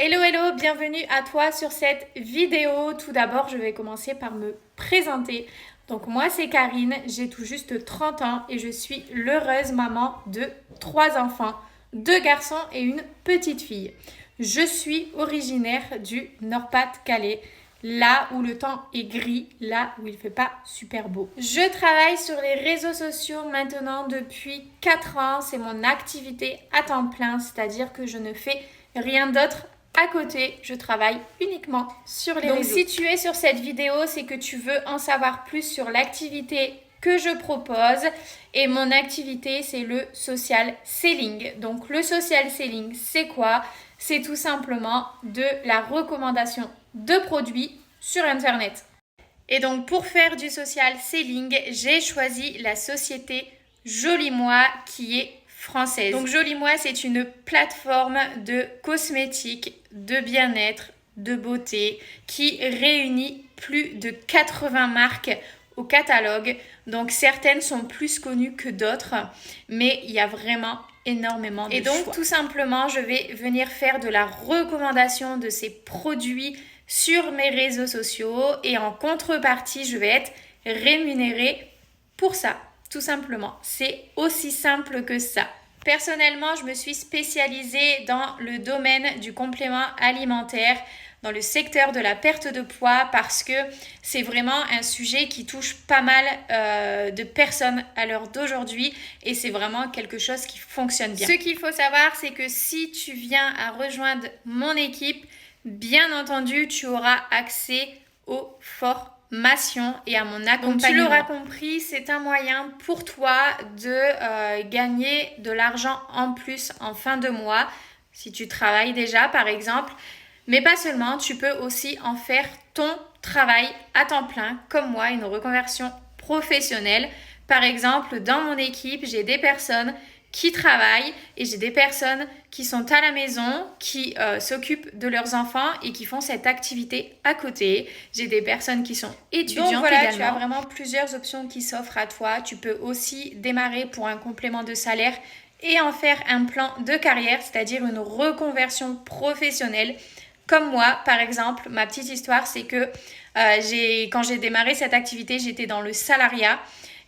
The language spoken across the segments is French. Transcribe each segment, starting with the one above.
Hello hello, bienvenue à toi sur cette vidéo. Tout d'abord, je vais commencer par me présenter. Donc moi c'est Karine, j'ai tout juste 30 ans et je suis l'heureuse maman de 3 enfants, 2 garçons et une petite fille. Je suis originaire du Nord-Pas-de-Calais, là où le temps est gris, là où il ne fait pas super beau. Je travaille sur les réseaux sociaux maintenant depuis 4 ans, c'est mon activité à temps plein, c'est-à-dire que je ne fais rien d'autre à côté, je travaille uniquement sur les réseaux. Donc si tu es sur cette vidéo, c'est que tu veux en savoir plus sur l'activité que je propose. Et mon activité, c'est le social selling. Donc le social selling, c'est quoi? C'est tout simplement de la recommandation de produits sur Internet. Et donc pour faire du social selling, j'ai choisi la société Joli Moi qui est française. Donc Joli Moi, c'est une plateforme de cosmétiques, de bien-être, de beauté qui réunit plus de 80 marques au catalogue. Donc certaines sont plus connues que d'autres, mais il y a vraiment énormément de choix. Et donc tout simplement, je vais venir faire de la recommandation de ces produits sur mes réseaux sociaux et en contrepartie, je vais être rémunérée pour ça, tout simplement. C'est aussi simple que ça. Personnellement, je me suis spécialisée dans le domaine du complément alimentaire, dans le secteur de la perte de poids parce que c'est vraiment un sujet qui touche pas mal de personnes à l'heure d'aujourd'hui et c'est vraiment quelque chose qui fonctionne bien. Ce qu'il faut savoir, c'est que si tu viens à rejoindre mon équipe, bien entendu, tu auras accès aux formations et à mon accompagnement. Donc, tu l'auras compris, c'est un moyen pour toi de gagner de l'argent en plus en fin de mois, si tu travailles déjà par exemple. Mais pas seulement, tu peux aussi en faire ton travail à temps plein, comme moi, une reconversion professionnelle. Par exemple, dans mon équipe, j'ai des personnes qui travaillent et j'ai des personnes qui sont à la maison, qui s'occupent de leurs enfants et qui font cette activité à côté. J'ai des personnes qui sont étudiantes. Donc voilà, également. Tu as vraiment plusieurs options qui s'offrent à toi. Tu peux aussi démarrer pour un complément de salaire et en faire un plan de carrière, c'est-à-dire une reconversion professionnelle. Comme moi, par exemple, ma petite histoire, c'est que quand j'ai démarré cette activité, j'étais dans le salariat.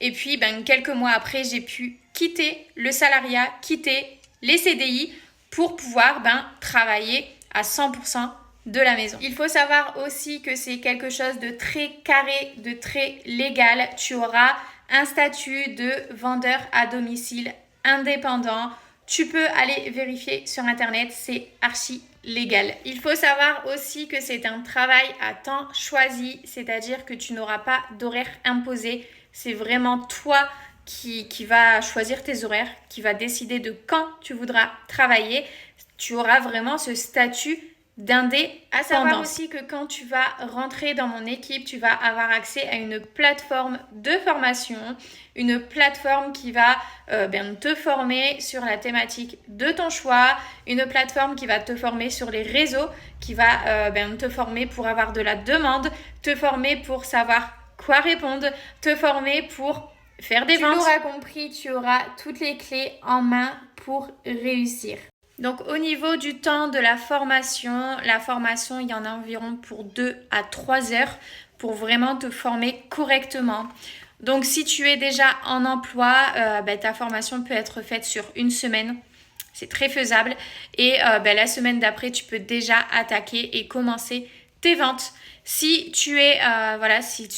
Et puis, quelques mois après, j'ai pu quitter le salariat, quitter les CDI pour pouvoir travailler à 100% de la maison. Il faut savoir aussi que c'est quelque chose de très carré, de très légal. Tu auras un statut de vendeur à domicile indépendant. Tu peux aller vérifier sur Internet, c'est archi légal. Il faut savoir aussi que c'est un travail à temps choisi, c'est-à-dire que tu n'auras pas d'horaire imposé. C'est vraiment toi qui va choisir tes horaires, qui va décider de quand tu voudras travailler. Tu auras vraiment ce statut d'indépendant. À savoir aussi que quand tu vas rentrer dans mon équipe, tu vas avoir accès à une plateforme de formation, une plateforme qui va te former sur la thématique de ton choix, une plateforme qui va te former sur les réseaux, qui va te former pour avoir de la demande, te former pour savoir quoi répondre, te former pour faire des ventes. Tu l'auras compris, tu auras toutes les clés en main pour réussir. Donc au niveau du temps de la formation, il y en a environ pour 2 à 3 heures pour vraiment te former correctement. Donc si tu es déjà en emploi, ta formation peut être faite sur une semaine. C'est très faisable. Et la semaine d'après, tu peux déjà attaquer et commencer tes ventes. Si tu es, si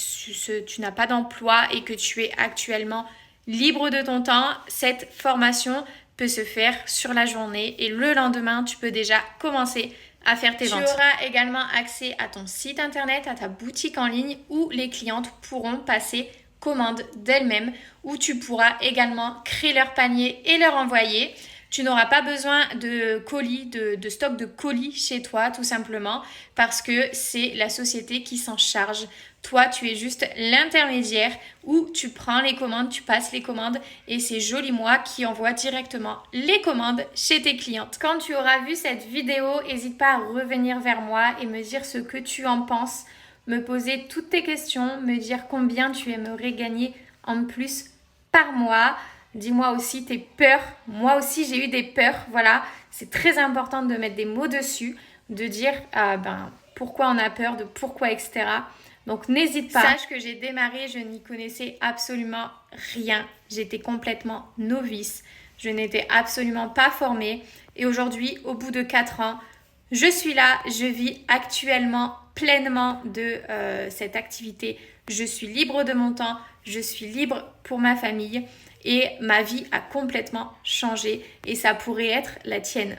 tu n'as pas d'emploi et que tu es actuellement libre de ton temps, cette formation peut se faire sur la journée et le lendemain, tu peux déjà commencer à faire tes ventes. Tu auras également accès à ton site internet, à ta boutique en ligne où les clientes pourront passer commande d'elles-mêmes, où tu pourras également créer leur panier et leur envoyer. Tu n'auras pas besoin de colis, de stock de colis chez toi tout simplement parce que c'est la société qui s'en charge. Toi, tu es juste l'intermédiaire où tu prends les commandes, tu passes les commandes et c'est Joli Moi qui envoie directement les commandes chez tes clientes. Quand tu auras vu cette vidéo, n'hésite pas à revenir vers moi et me dire ce que tu en penses, me poser toutes tes questions, me dire combien tu aimerais gagner en plus par mois. Dis-moi aussi tes peurs. Moi aussi, j'ai eu des peurs. Voilà, c'est très important de mettre des mots dessus. de dire pourquoi on a peur, de pourquoi, etc. Donc n'hésite pas. Sache que j'ai démarré, je n'y connaissais absolument rien. J'étais complètement novice. Je n'étais absolument pas formée. Et aujourd'hui, au bout de 4 ans, je suis là, je vis actuellement pleinement de cette activité. Je suis libre de mon temps, je suis libre pour ma famille et ma vie a complètement changé et ça pourrait être la tienne.